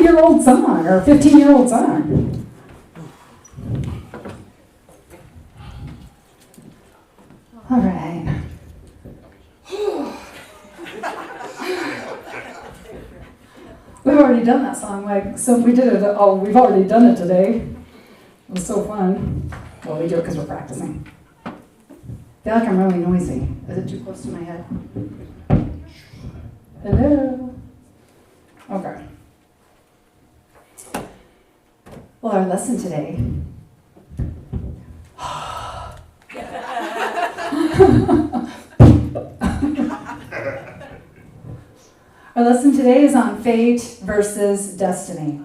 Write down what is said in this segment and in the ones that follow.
20-year-old son or 15-year-old son. All right. We've already done that song. So we did it. Oh, we've already done it today. It was so fun. Well, we do it because we're practicing. I feel like I'm really noisy. Is it too close to my head? Hello? Okay. Well, our lesson today. Our lesson today is on fate versus destiny.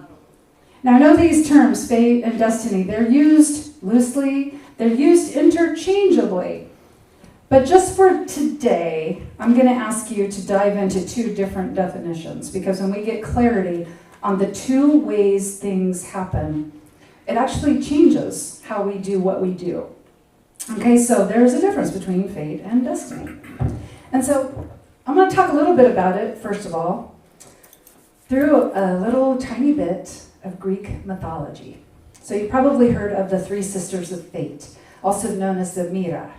Now, I know these terms, fate and destiny, they're used loosely, they're used interchangeably. But just for today, I'm going to ask you to dive into two different definitions, because when we get clarity on the two ways things happen, it actually changes how we do what we do. Okay, so there's a difference between fate and destiny. And so I'm going to talk a little bit about it, first of all, through a little tiny bit of Greek mythology. So you probably heard of the three sisters of fate, also known as the Mira.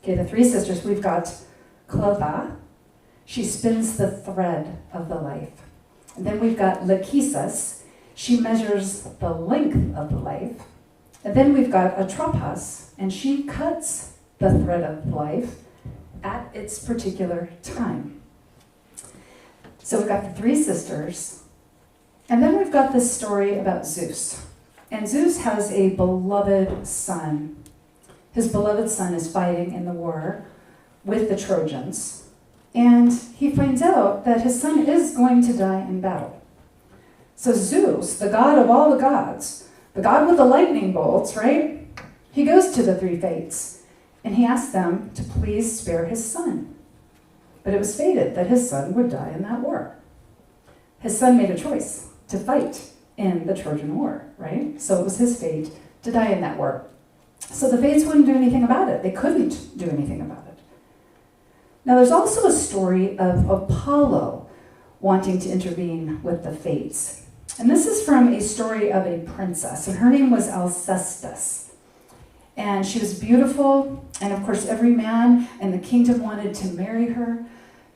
Okay, the three sisters, we've got Clotha. She spins the thread of the life. And then we've got Lachesis. She measures the length of the life. And then we've got Atropos, and she cuts the thread of life at its particular time. So we've got the three sisters. And then we've got this story about Zeus. And Zeus has a beloved son. His beloved son is fighting in the war with the Trojans. And he finds out that his son is going to die in battle. So Zeus, the god of all the gods, the god with the lightning bolts, right? He goes to the three fates, and he asks them to please spare his son. But it was fated that his son would die in that war. His son made a choice to fight in the Trojan War, right? So it was his fate to die in that war. So the fates wouldn't do anything about it. They couldn't do anything about it. Now there's also a story of Apollo wanting to intervene with the fates. And this is from a story of a princess, and her name was Alcestis. And she was beautiful, and of course every man in the kingdom wanted to marry her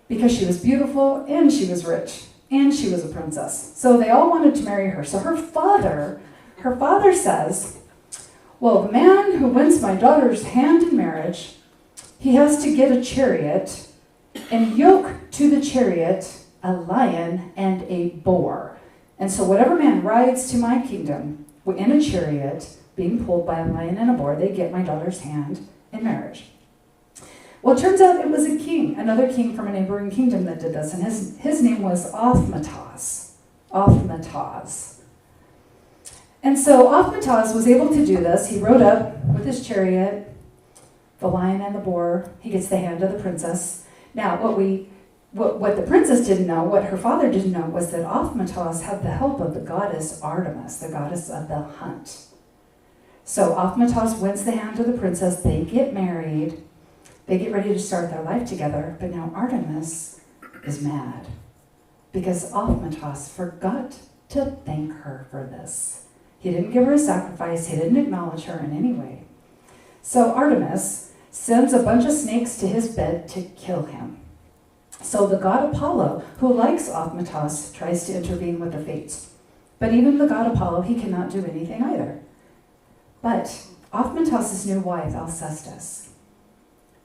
because she was beautiful, and she was rich, and she was a princess. So they all wanted to marry her. So her father says, well, the man who wins my daughter's hand in marriage, he has to get a chariot and yoke to the chariot a lion and a boar. And so whatever man rides to my kingdom in a chariot being pulled by a lion and a boar, they get my daughter's hand in marriage. Well, it turns out it was a king, another king from a neighboring kingdom that did this, and his name was Othmatos. And so Othmatos was able to do this. He rode up with his chariot, the lion and the boar. He gets the hand of the princess. Now, what the princess didn't know, what her father didn't know, was that Othmatos had the help of the goddess Artemis, the goddess of the hunt. So Othmatos wins the hand of the princess. They get married. They get ready to start their life together. But now Artemis is mad because Othmatos forgot to thank her for this. He didn't give her a sacrifice. He didn't acknowledge her in any way. So Artemis sends a bunch of snakes to his bed to kill him. So the god Apollo, who likes Othmatos, tries to intervene with the fates. But even the god Apollo, he cannot do anything either. But Othmatos' new wife, Alcestis,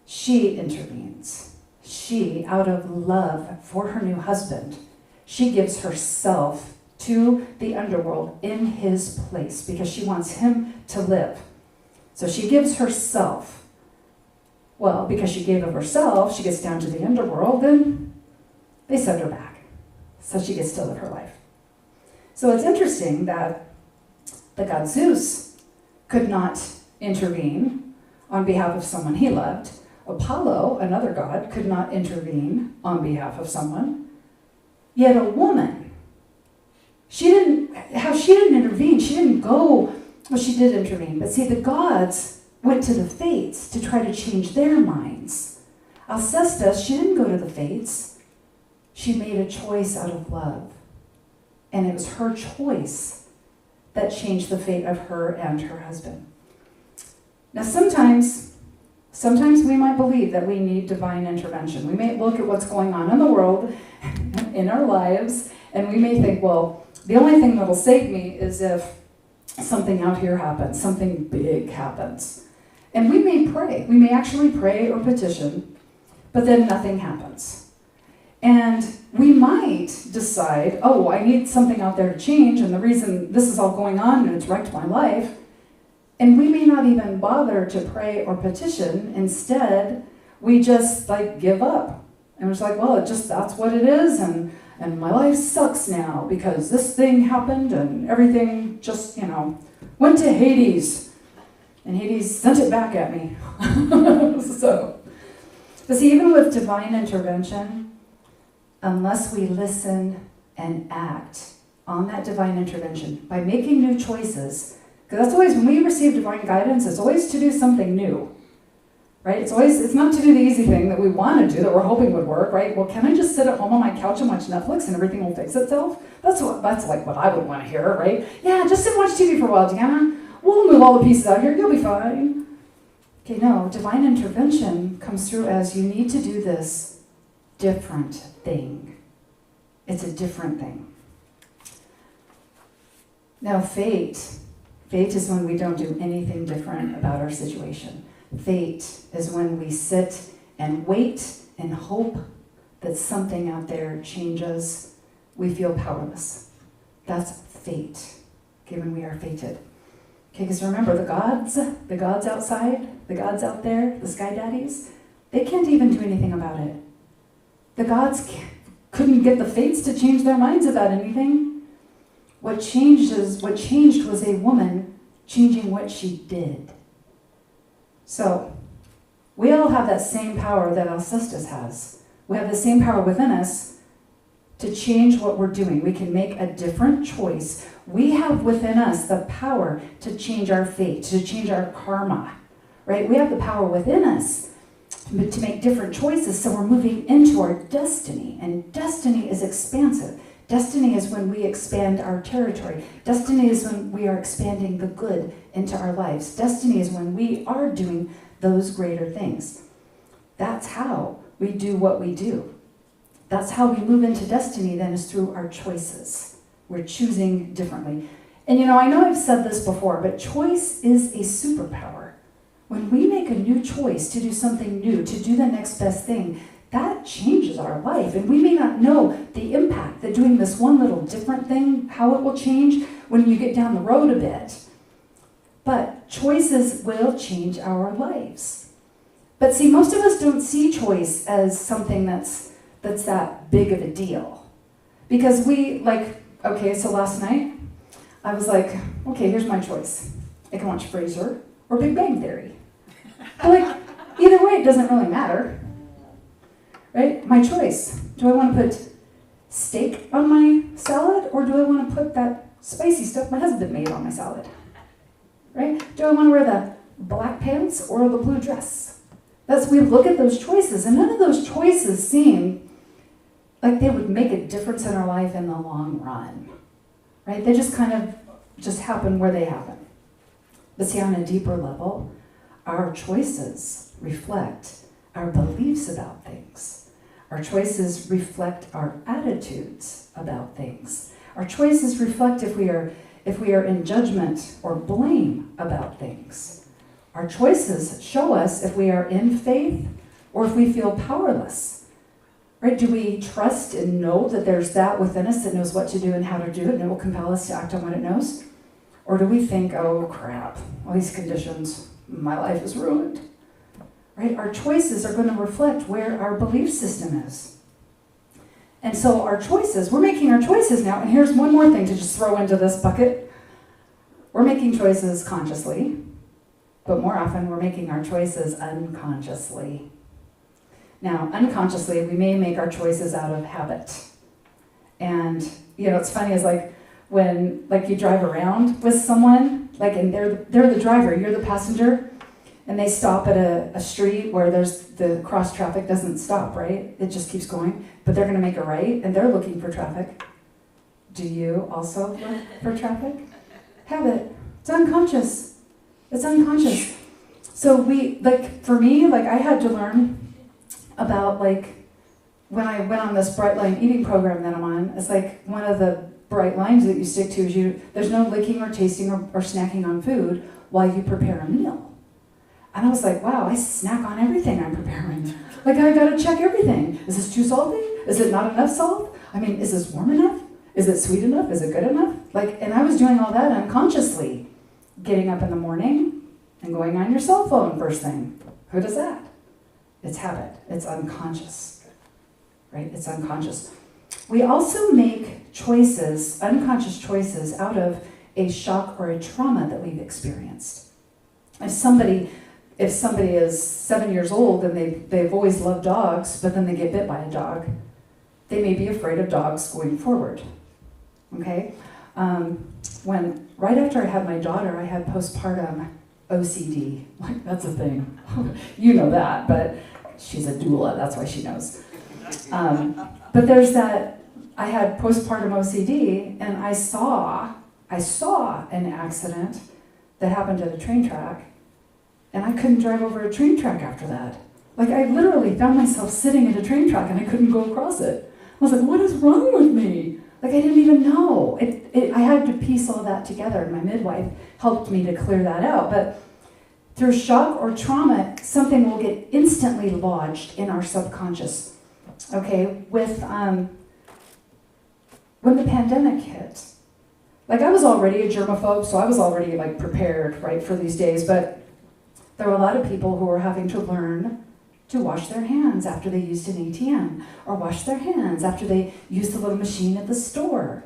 she intervenes. She, out of love for her new husband, she gives herself to the underworld in his place because she wants him to live. So she gives herself. Well, because she gave of herself, she gets down to the underworld, and they send her back. So she gets to live her life. So it's interesting that the god Zeus could not intervene on behalf of someone he loved. Apollo, another god, could not intervene on behalf of someone. Yet a woman, she didn't intervene. She didn't go, well, she did intervene. But see, the gods went to the fates to try to change their minds. Alcestis, she didn't go to the fates. She made a choice out of love. And it was her choice that changed the fate of her and her husband. Now sometimes we might believe that we need divine intervention. We may look at what's going on in the world, in our lives, and we may think, well, the only thing that'll save me is if something out here happens, something big happens. And we may pray. We may actually pray or petition, but then nothing happens. And we might decide, oh, I need something out there to change, and the reason this is all going on and it's wrecked my life. And we may not even bother to pray or petition. Instead, we just give up. And it's like, well, that's what it is, and my life sucks now because this thing happened and everything just, went to Hades. And Hades sent it back at me. But see, even with divine intervention, unless we listen and act on that divine intervention by making new choices, because that's always, when we receive divine guidance, it's always to do something new, right? It's not to do the easy thing that we want to do, that we're hoping would work, right? Well, can I just sit at home on my couch and watch Netflix and everything will fix itself? That's like what I would want to hear, right? Yeah, just sit and watch TV for a while, Deanna. We'll move all the pieces out here, you'll be fine. Okay, no, divine intervention comes through as you need to do this different thing. It's a different thing. Now, fate is when we don't do anything different about our situation. Fate is when we sit and wait and hope that something out there changes. We feel powerless. That's fate, okay, when we are fated. Okay, because remember, the gods outside, the gods out there, the sky daddies, they can't even do anything about it. The gods couldn't get the fates to change their minds about anything. What changed was a woman changing what she did. So, we all have that same power that Alcestis has. We have the same power within us to change what we're doing. We can make a different choice. We have within us the power to change our fate, to change our karma, right? We have the power within us to make different choices, so we're moving into our destiny. And destiny is expansive. Destiny is when we expand our territory. Destiny is when we are expanding the good into our lives. Destiny is when we are doing those greater things. That's how we do what we do. That's how we move into destiny, then, is through our choices. We're choosing differently. And I know I've said this before, but choice is a superpower. When we make a new choice to do something new, to do the next best thing, that changes our life. And we may not know the impact that doing this one little different thing, how it will change when you get down the road a bit. But choices will change our lives. But see, most of us don't see choice as something that's that big of a deal. Because so last night, I was like, okay, here's my choice. I can watch Frasier or Big Bang Theory. But either way, it doesn't really matter. Right? My choice. Do I want to put steak on my salad, or do I want to put that spicy stuff my husband made on my salad? Right? Do I want to wear the black pants or the blue dress? We look at those choices, and none of those choices seem like they would make a difference in our life in the long run. Right? They just kind of happen where they happen. But see, on a deeper level, our choices reflect our beliefs about things. Our choices reflect our attitudes about things. Our choices reflect if we are in judgment or blame about things. Our choices show us if we are in faith or if we feel powerless. Right? Do we trust and know that there's that within us that knows what to do and how to do it, and it will compel us to act on what it knows? Or do we think, oh crap, all these conditions, my life is ruined? Right? Our choices are going to reflect where our belief system is. And so we're making our choices now, and here's one more thing to just throw into this bucket. We're making choices consciously, but more often we're making our choices unconsciously. Now, unconsciously, we may make our choices out of habit. And, it's funny is when you drive around with someone, and they're the driver, you're the passenger, and they stop at a street where the cross traffic doesn't stop, right? It just keeps going, but they're going to make a right, and they're looking for traffic. Do you also look for traffic? Habit. It's unconscious. It's unconscious. So for me, I had to learn about, when I went on this bright line eating program that I'm on, it's one of the bright lines that you stick to is there's no licking or tasting or snacking on food while you prepare a meal. And I was like, wow, I snack on everything I'm preparing. I gotta check everything. Is this too salty? Is it not enough salt? Is this warm enough? Is it sweet enough? Is it good enough? And I was doing all that unconsciously. Getting up in the morning and going on your cell phone first thing. Who does that? It's habit. It's unconscious. Right? It's unconscious. We also make choices, unconscious choices, out of a shock or a trauma that we've experienced. If somebody is 7 years old and they've always loved dogs, but then they get bit by a dog, they may be afraid of dogs going forward. Okay? Right after I had my daughter, I had postpartum OCD. That's a thing. You know that, but she's a doula, that's why she knows. But there's that, I had postpartum OCD, and I saw an accident that happened at a train track, and I couldn't drive over a train track after that. I literally found myself sitting at a train track and I couldn't go across it. I was like, what is wrong with me? I didn't even know. I had to piece all that together, and my midwife helped me to clear that out. But through shock or trauma, something will get instantly lodged in our subconscious. Okay, when the pandemic hit, I was already a germaphobe, so I was already prepared, right, for these days, but there were a lot of people who were having to learn to wash their hands after they used an ATM, or wash their hands after they used the little machine at the store.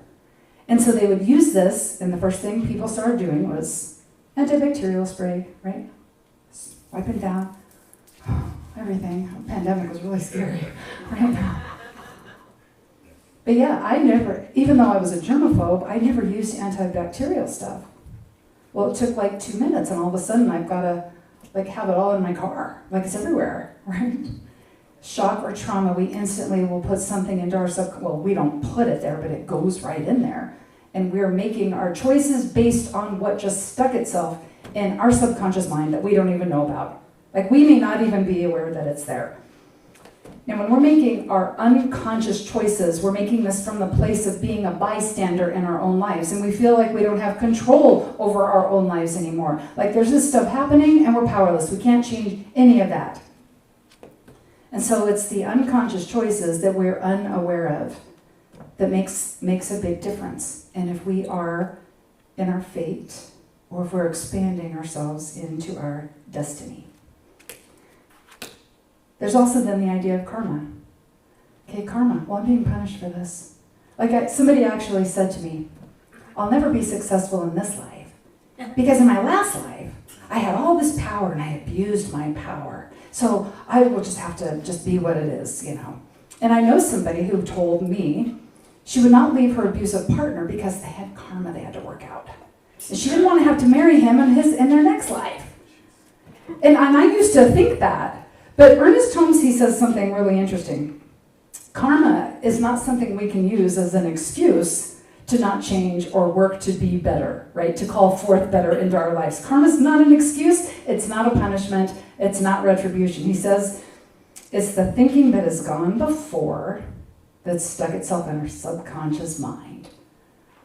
And so they would use this, and the first thing people started doing was antibacterial spray, right? Wiping down everything. The pandemic was really scary, right? But yeah, even though I was a germaphobe, I never used antibacterial stuff. Well, it took 2 minutes, and all of a sudden I've got to have it all in my car. It's everywhere, right? Shock or trauma, we instantly will put something into our we don't put it there, but it goes right in there. And we're making our choices based on what just stuck itself in our subconscious mind that we don't even know about. We may not even be aware that it's there. And when we're making our unconscious choices, we're making this from the place of being a bystander in our own lives. And we feel like we don't have control over our own lives anymore. There's this stuff happening and we're powerless. We can't change any of that. And so it's the unconscious choices that we're unaware of that makes a big difference. And if we are in our fate, or if we're expanding ourselves into our destiny. There's also then the idea of karma. Okay, karma. Well, I'm being punished for this. Somebody actually said to me, I'll never be successful in this life because in my last life, I had all this power and I abused my power. So I will just have to just be what it is, And I know somebody who told me she would not leave her abusive partner because they had karma they had to work out. And she didn't want to have to marry him in their next life. And I used to think that. But Ernest Holmes, he says something really interesting. Karma is not something we can use as an excuse to not change or work to be better, right? To call forth better into our lives. Karma is not an excuse. It's not a punishment. It's not retribution. He says it's the thinking that has gone before that's stuck itself in our subconscious mind,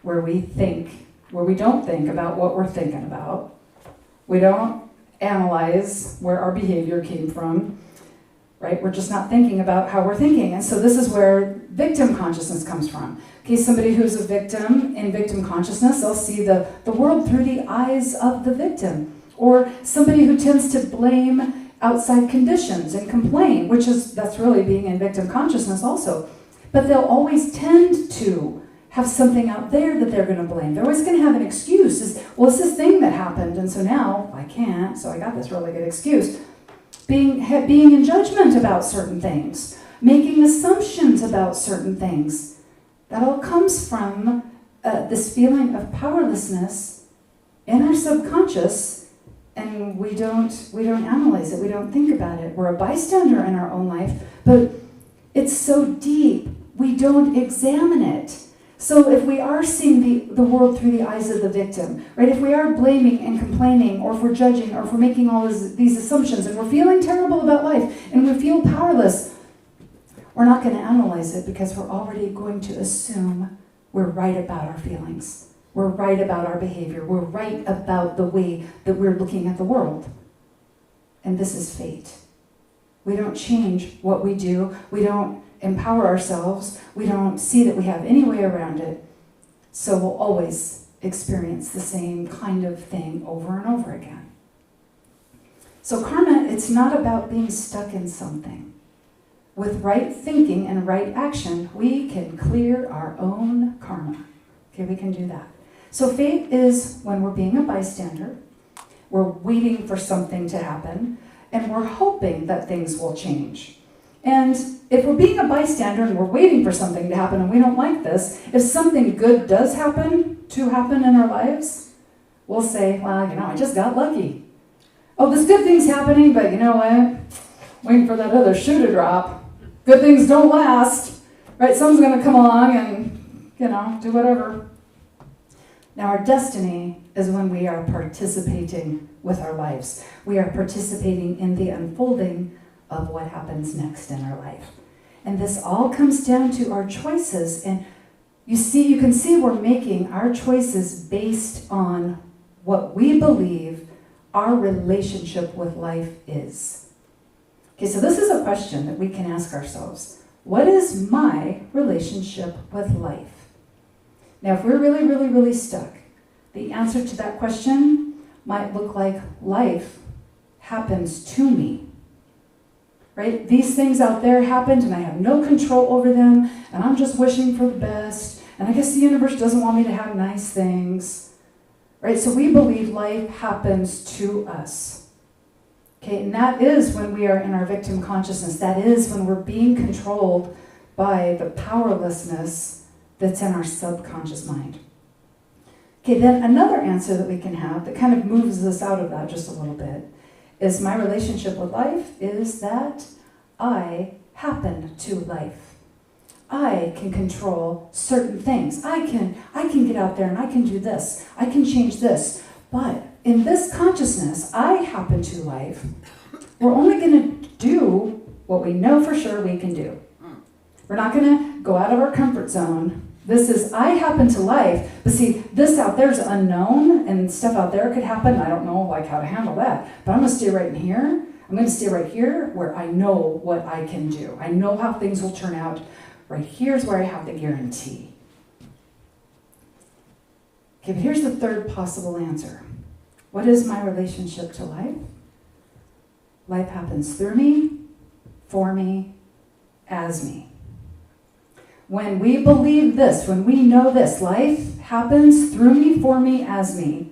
where we don't think about what we're thinking about. We don't analyze where our behavior came from, right? We're just not thinking about how we're thinking. And so this is where victim consciousness comes from. Okay, somebody who's a victim in victim consciousness, they'll see the world through the eyes of the victim. Or somebody who tends to blame outside conditions and complain, that's really being in victim consciousness also. But they'll always tend to have something out there that they're going to blame. They're always going to have an excuse. It's this thing that happened, and so now I can't, so I got this really good excuse. Being in judgment about certain things, making assumptions about certain things. That all comes from this feeling of powerlessness in our subconscious, and we don't analyze it, we don't think about it. We're a bystander in our own life, but it's so deep, we don't examine it. So if we are seeing the world through the eyes of the victim, right? If we are blaming and complaining, or if we're judging, or if we're making all these assumptions, and we're feeling terrible about life, and we feel powerless, we're not going to analyze it because we're already going to assume we're right about our feelings. We're right about our behavior. We're right about the way that we're looking at the world. And this is fate. We don't change what we do. We don't empower ourselves. We don't see that we have any way around it. So we'll always experience the same kind of thing over and over again. So karma, it's not about being stuck in something. With right thinking and right action, we can clear our own karma. Okay, we can do that. So fate is when we're being a bystander, we're waiting for something to happen, and we're hoping that things will change. And if we're being a bystander and we're waiting for something to happen and we don't like this, if something good does happen in our lives, we'll say, well, I just got lucky. Oh, this good thing's happening, but you know what? Waiting for that other shoe to drop. Good things don't last, right? Someone's going to come along and, do whatever. Now, our destiny is when we are participating with our lives. We are participating in the unfolding of what happens next in our life. And this all comes down to our choices. And you can see we're making our choices based on what we believe our relationship with life is. Okay, so this is a question that we can ask ourselves. What is my relationship with life? Now, if we're really, really, really stuck, the answer to that question might look like life happens to me. Right? These things out there happened and I have no control over them, and I'm just wishing for the best, and I guess the universe doesn't want me to have nice things. Right? So we believe life happens to us. Okay, and that is when we are in our victim consciousness. That is when we're being controlled by the powerlessness that's in our subconscious mind. Okay, then another answer that we can have that kind of moves us out of that just a little bit is my relationship with life is that I happen to life. I can control certain things. I can get out there and I can do this. I can change this. But in this consciousness, I happen to life, we're only going to do what we know for sure we can do. We're not going to go out of our comfort zone. This is, I happen to life, but see, this out there is unknown, and stuff out there could happen. I don't know how to handle that, but I'm going to stay right in here. I'm going to stay right here where I know what I can do. I know how things will turn out. Right here's where I have the guarantee. Okay, but here's the third possible answer. What is my relationship to life? Life happens through me, for me, as me. When we believe this, when we know this, life happens through me, for me, as me,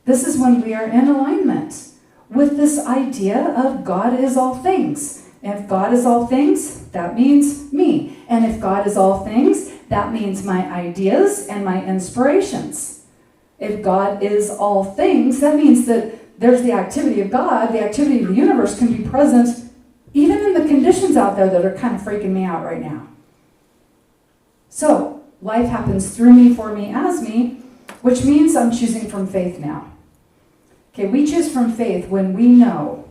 this is when we are in alignment with this idea of God is all things. And if God is all things, that means me. And if God is all things, that means my ideas and my inspirations. If God is all things, that means that there's the activity of God, the activity of the universe can be present even in the conditions out there that are kind of freaking me out right now. So, life happens through me, for me, as me, which means I'm choosing from faith now. Okay, we choose from faith when we know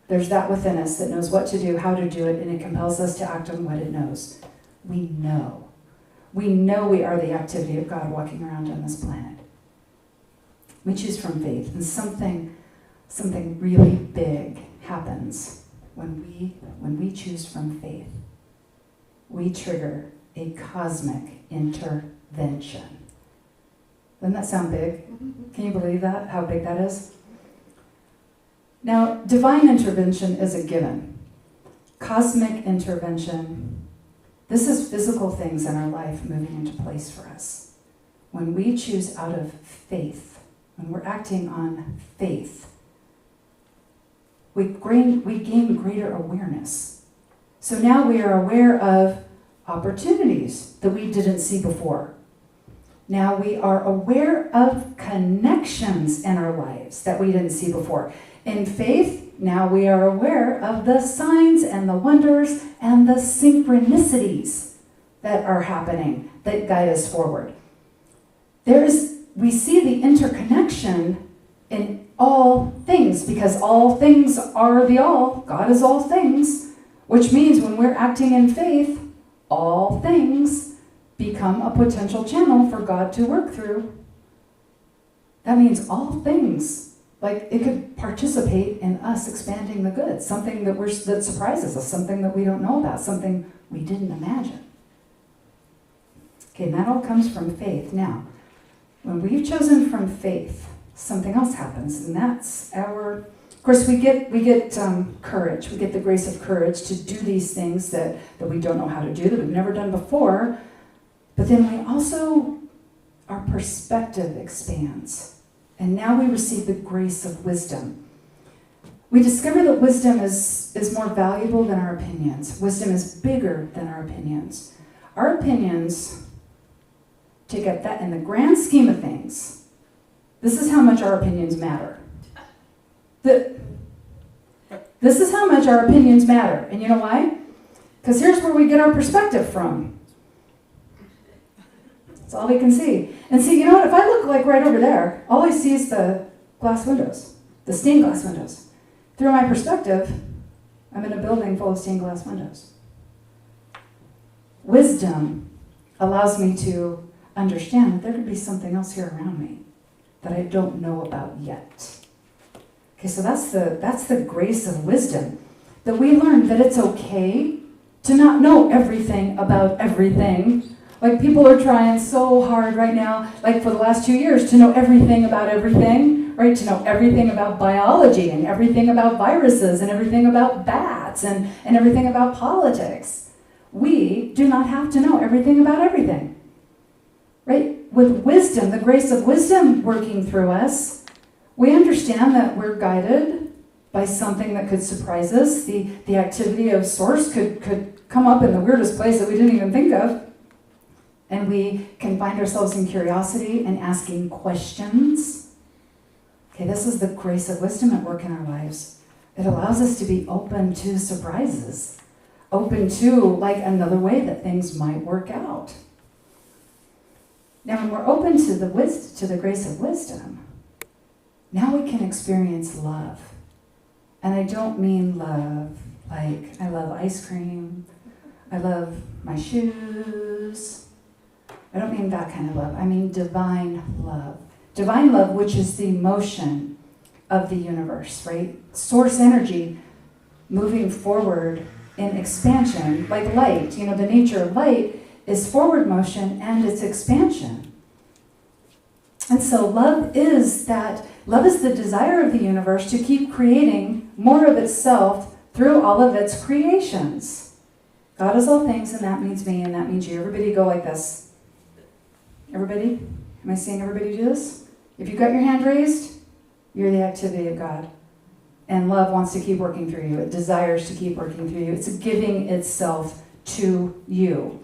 there's that within us that knows what to do, how to do it, and it compels us to act on what it knows. We know. We know we are the activity of God walking around on this planet. We choose from faith, and something really big happens when we choose from faith. We trigger a cosmic intervention. Doesn't that sound big? Can you believe that? How big that is? Now, divine intervention is a given. Cosmic intervention, this is physical things in our life moving into place for us. When we choose out of faith, when we're acting on faith, we gain greater awareness. So now we are aware of opportunities that we didn't see before. Now we are aware of connections in our lives that we didn't see before. In faith, now we are aware of the signs and the wonders and the synchronicities that are happening that guide us forward. We see the interconnection in all things, because all things are the all. God is all things, which means when we're acting in faith, all things become a potential channel for God to work through. That means all things, like it could participate in us expanding the good, something that surprises us, something that we don't know about, something we didn't imagine. Okay, and that all comes from faith. Now, when we've chosen from faith, something else happens, and that's of course, we get courage. We get the grace of courage to do these things that we don't know how to do, that we've never done before. But then we also, our perspective expands. And now we receive the grace of wisdom. We discover that wisdom is more valuable than our opinions. Wisdom is bigger than our opinions. Our opinions take up that in the grand scheme of things. This is how much our opinions matter. This is how much our opinions matter. And you know why? Because here's where we get our perspective from. That's all we can see. And see, you know what? If I look like right over there, all I see is the glass windows, the stained glass windows. Through my perspective, I'm in a building full of stained glass windows. Wisdom allows me to understand that there could be something else here around me that I don't know about yet. Okay, so that's the grace of wisdom, that we learn that it's okay to not know everything about everything. Like people are trying so hard right now, like for the last 2 years, to know everything about everything, right? To know everything about biology and everything about viruses and everything about bats and everything about politics. We do not have to know everything about everything, right? With wisdom, the grace of wisdom working through us, we understand that we're guided by something that could surprise us. The activity of source could come up in the weirdest place that we didn't even think of. And we can find ourselves in curiosity and asking questions. Okay, this is the grace of wisdom at work in our lives. It allows us to be open to surprises, open to like another way that things might work out. Now, when we're open to the grace of wisdom, now we can experience love. And I don't mean love like I love ice cream, I love my shoes. I don't mean that kind of love. I mean divine love. Divine love, which is the motion of the universe, right? Source energy moving forward in expansion, like light. You know, the nature of light is forward motion and it's expansion. And so love is the desire of the universe to keep creating more of itself through all of its creations. God is all things, and that means me, and that means you. Everybody go like this. Everybody? Am I seeing everybody do this? If you've got your hand raised, you're the activity of God. And love wants to keep working through you. It desires to keep working through you. It's giving itself to you.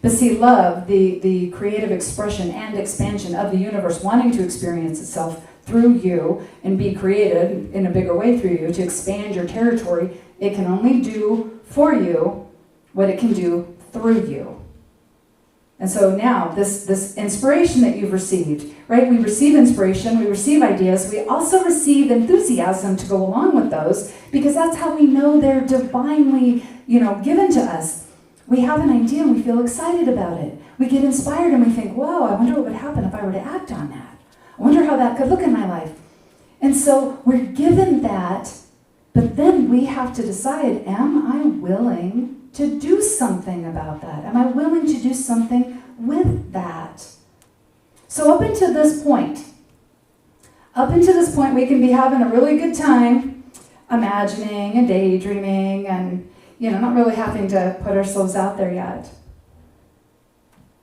But see, love, the creative expression and expansion of the universe wanting to experience itself through you and be created in a bigger way through you, to expand your territory, it can only do for you what it can do through you. And so now, this inspiration that you've received, right? We receive inspiration, we receive ideas, we also receive enthusiasm to go along with those, because that's how we know they're divinely, given to us. We have an idea and we feel excited about it. We get inspired and we think, whoa, I wonder what would happen if I were to act on that. I wonder how that could look in my life. And so we're given that, but then we have to decide, am I willing to do something about that? Am I willing to do something with that? So up until this point, we can be having a really good time imagining and daydreaming and, not really having to put ourselves out there yet.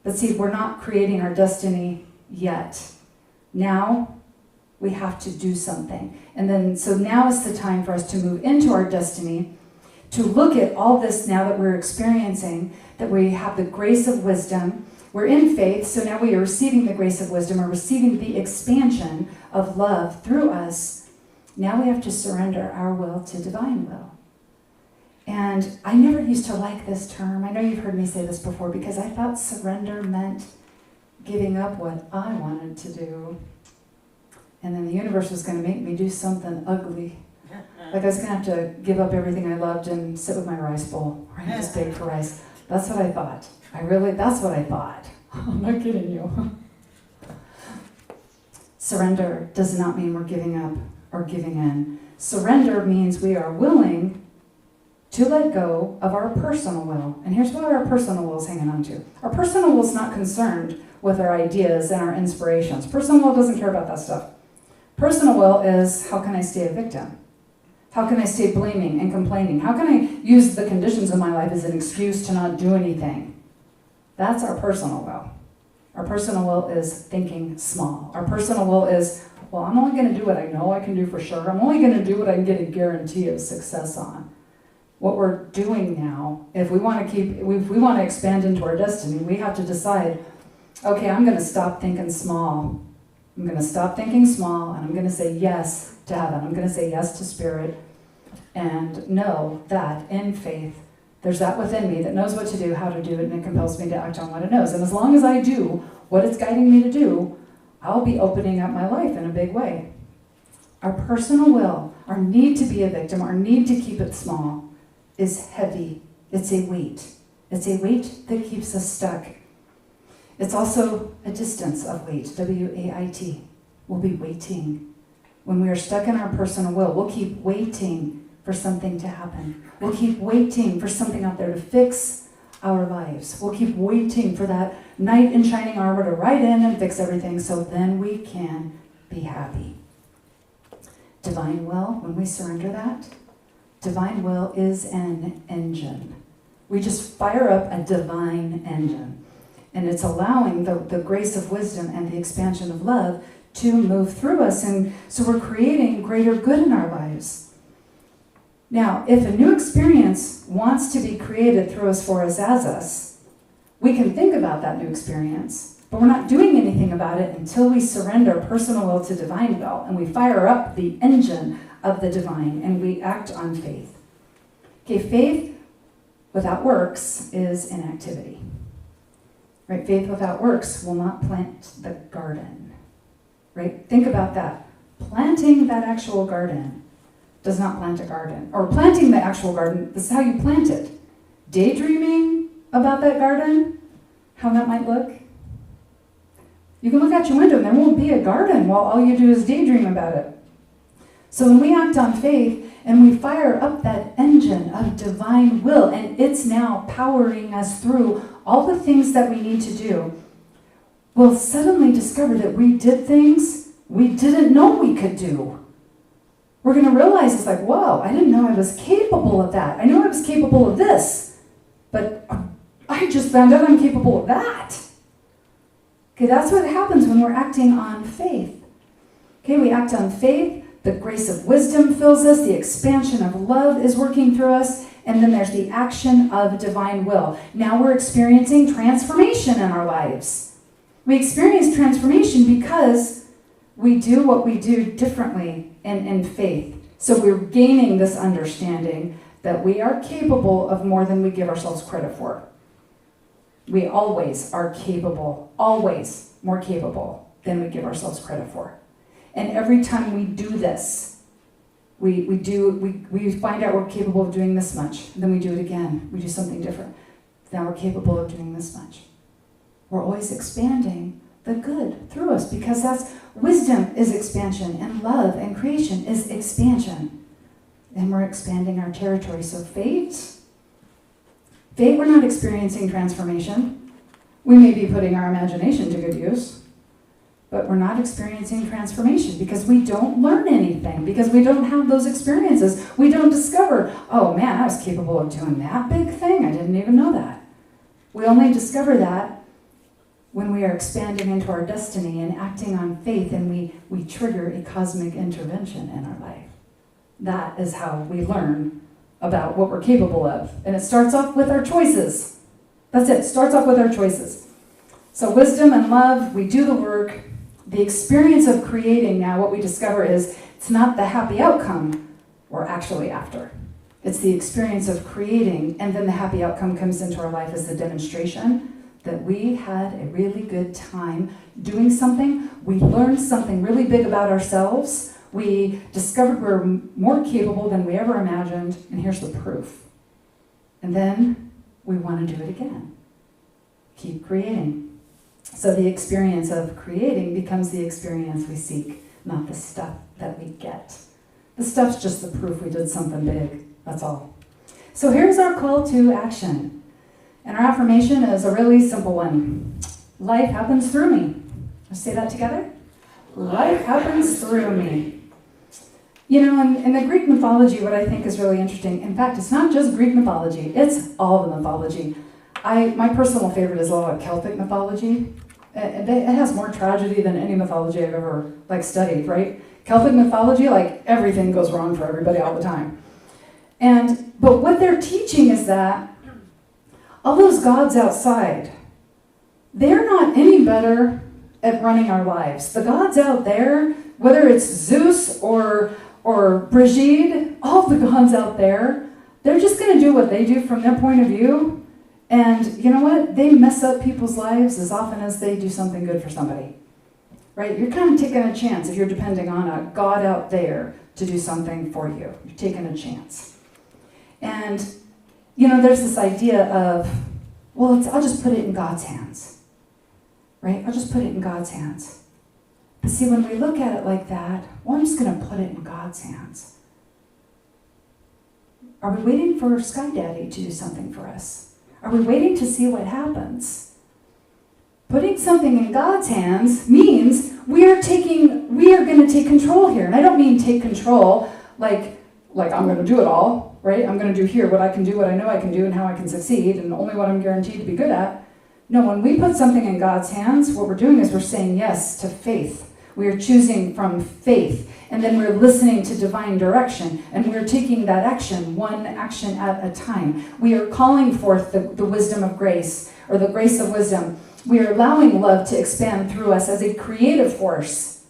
But see, we're not creating our destiny yet. Now we have to do something. And then, so now is the time for us to move into our destiny, to look at all this now that we're experiencing, that we have the grace of wisdom. We're in faith, so now we are receiving the grace of wisdom. We're receiving the expansion of love through us. Now we have to surrender our will to divine will. And I never used to like this term. I know you've heard me say this before because I thought surrender meant giving up what I wanted to do. And then the universe was going to make me do something ugly. Like I was going to have to give up everything I loved and sit with my rice bowl. Right, just beg for rice. That's what I thought. That's what I thought. I'm not kidding you. Surrender does not mean we're giving up or giving in. Surrender means we are willing to let go of our personal will. And here's what our personal will is hanging on to. Our personal will is not concerned with our ideas and our inspirations. Personal will doesn't care about that stuff. Personal will is, how can I stay a victim? How can I stay blaming and complaining? How can I use the conditions of my life as an excuse to not do anything? That's our personal will. Our personal will is thinking small. Our personal will is, well, I'm only going to do what I know I can do for sure. I'm only going to do what I can get a guarantee of success on. What we're doing now, if we want to expand into our destiny, we have to decide, okay, I'm going to stop thinking small. I'm going to stop thinking small, and I'm going to say yes to heaven. I'm going to say yes to spirit, and know that in faith, there's that within me that knows what to do, how to do it, and it compels me to act on what it knows. And as long as I do what it's guiding me to do, I'll be opening up my life in a big way. Our personal will, our need to be a victim, our need to keep it small, is heavy. It's a weight. It's a weight that keeps us stuck. It's also a distance of weight, W-A-I-T. We'll be waiting. When we are stuck in our personal will, we'll keep waiting for something to happen. We'll keep waiting for something out there to fix our lives. We'll keep waiting for that knight in shining armor to ride in and fix everything so then we can be happy. Divine will, when we surrender that, divine will is an engine. We just fire up a divine engine. And it's allowing the grace of wisdom and the expansion of love to move through us. And so we're creating greater good in our lives. Now, if a new experience wants to be created through us, for us, as us, we can think about that new experience, but we're not doing anything about it until we surrender personal will to divine will, and we fire up the engine of the divine, and we act on faith. Okay, faith without works is inactivity. Right? Faith without works will not plant the garden. Right? Think about that. Planting that actual garden does not plant a garden. Or planting the actual garden, this is how you plant it. Daydreaming about that garden, how that might look. You can look out your window and there won't be a garden while all you do is daydream about it. So when we act on faith and we fire up that engine of divine will, and it's now powering us through all the things that we need to do, we'll suddenly discover that we did things we didn't know we could do. We're going to realize it's like, whoa, I didn't know I was capable of that. I knew I was capable of this, but I just found out I'm capable of that. Okay, that's what happens when we're acting on faith. Okay, we act on faith. The grace of wisdom fills us. The expansion of love is working through us. And then there's the action of divine will. Now we're experiencing transformation in our lives. We experience transformation because we do what we do differently in faith. So we're gaining this understanding that we are capable of more than we give ourselves credit for. We always are capable, always more capable than we give ourselves credit for. And every time we do this, we find out we're capable of doing this much. Then we do it again. We do something different. Now we're capable of doing this much. We're always expanding the good through us because that's wisdom is expansion, and love and creation is expansion. And we're expanding our territory. So fate, we're not experiencing transformation. We may be putting our imagination to good use, but we're not experiencing transformation because we don't learn anything, because we don't have those experiences. We don't discover, oh man, I was capable of doing that big thing. I didn't even know that. We only discover that when we are expanding into our destiny and acting on faith, and we trigger a cosmic intervention in our life. That is how we learn about what we're capable of. And it starts off with our choices. That's it. Starts off with our choices. So wisdom and love, we do the work. The experience of creating now, what we discover is it's not the happy outcome we're actually after. It's the experience of creating, and then the happy outcome comes into our life as the demonstration that we had a really good time doing something. We learned something really big about ourselves. We discovered we're more capable than we ever imagined, and here's the proof. And then we want to do it again. Keep creating. So the experience of creating becomes the experience we seek, not the stuff that we get. The stuff's just the proof we did something big. That's all. So here's our call to action. And our affirmation is a really simple one. Life happens through me. Let's say that together. Life happens through me. You know, in the Greek mythology, what I think is really interesting, in fact, it's not just Greek mythology, it's all the mythology. My personal favorite is a lot of Celtic mythology. It has more tragedy than any mythology I've ever studied, right? Celtic mythology, everything goes wrong for everybody all the time. But what they're teaching is that all those gods outside, they're not any better at running our lives. The gods out there, whether it's Zeus or Brigitte, all the gods out there, they're just going to do what they do from their point of view. And you know what? They mess up people's lives as often as they do something good for somebody. Right? You're kind of taking a chance if you're depending on a God out there to do something for you. You're taking a chance. And, there's this idea of, I'll just put it in God's hands. Right? I'll just put it in God's hands. But see, when we look at it like that, I'm just going to put it in God's hands. Are we waiting for Sky Daddy to do something for us? Are we waiting to see what happens? Putting something in God's hands means we are going to take control here. And I don't mean take control like I'm going to do it all, right? I'm going to do here what I can do, what I know I can do, and how I can succeed, and only what I'm guaranteed to be good at. No, when we put something in God's hands, what we're doing is we're saying yes to faith. We are choosing from faith, and then we're listening to divine direction, and we're taking that action, one action at a time. We are calling forth the wisdom of grace, or the grace of wisdom. We are allowing love to expand through us as a creative force.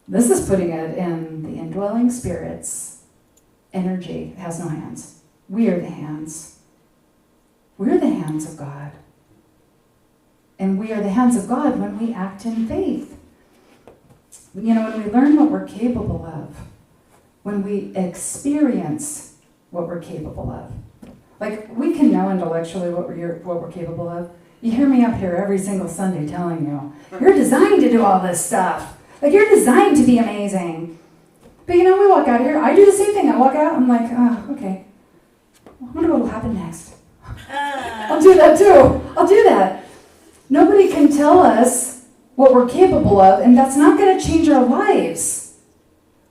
This is putting it in the indwelling spirit's energy. It has no hands. We are the hands. We're the hands of God. And we are the hands of God when we act in faith. When we learn what we're capable of, when we experience what we're capable of. We can know intellectually what we're capable of. You hear me up here every single Sunday telling you, you're designed to do all this stuff. You're designed to be amazing. But we walk out of here, I do the same thing. I walk out, I'm like, okay. I wonder what will happen next. I'll do that too. I'll do that. Nobody can tell us what we're capable of, and that's not going to change our lives.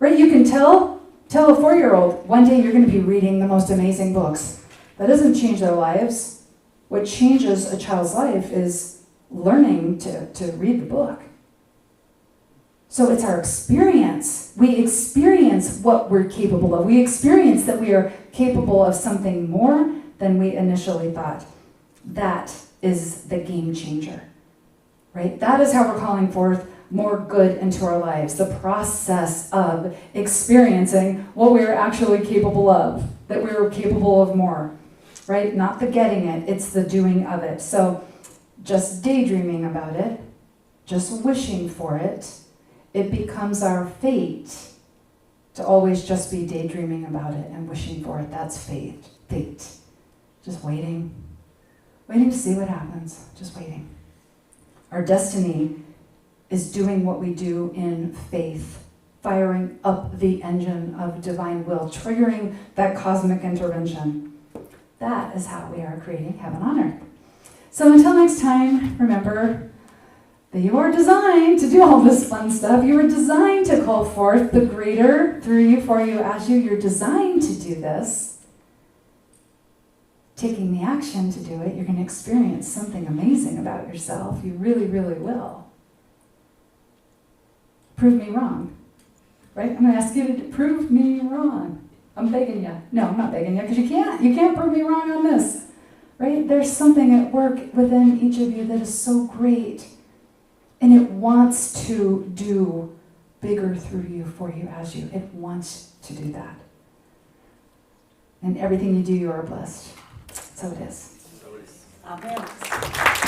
Right? You can tell a 4-year-old, one day you're going to be reading the most amazing books. That doesn't change their lives. What changes a child's life is learning to read the book. So it's our experience. We experience what we're capable of. We experience that we are capable of something more than we initially thought. That is the game changer. Right? That is how we're calling forth more good into our lives. The process of experiencing what we are actually capable of. That we are capable of more. Right? Not the getting it, it's the doing of it. So just daydreaming about it, just wishing for it, it becomes our fate to always just be daydreaming about it and wishing for it. That's fate. Just waiting to see what happens. Just waiting. Our destiny is doing what we do in faith, firing up the engine of divine will, triggering that cosmic intervention. That is how we are creating heaven on earth. So until next time, remember that you are designed to do all this fun stuff. You are designed to call forth the greater through you, for you, as you. You're designed to do this. Taking the action to do it, you're going to experience something amazing about yourself. You really, really will. Prove me wrong. Right? I'm going to ask you to prove me wrong. I'm begging you. No, I'm not begging you, because you can't. You can't prove me wrong on this. Right? There's something at work within each of you that is so great. And it wants to do bigger through you, for you, as you. It wants to do that. and everything you do, you are blessed. So it is. Amen.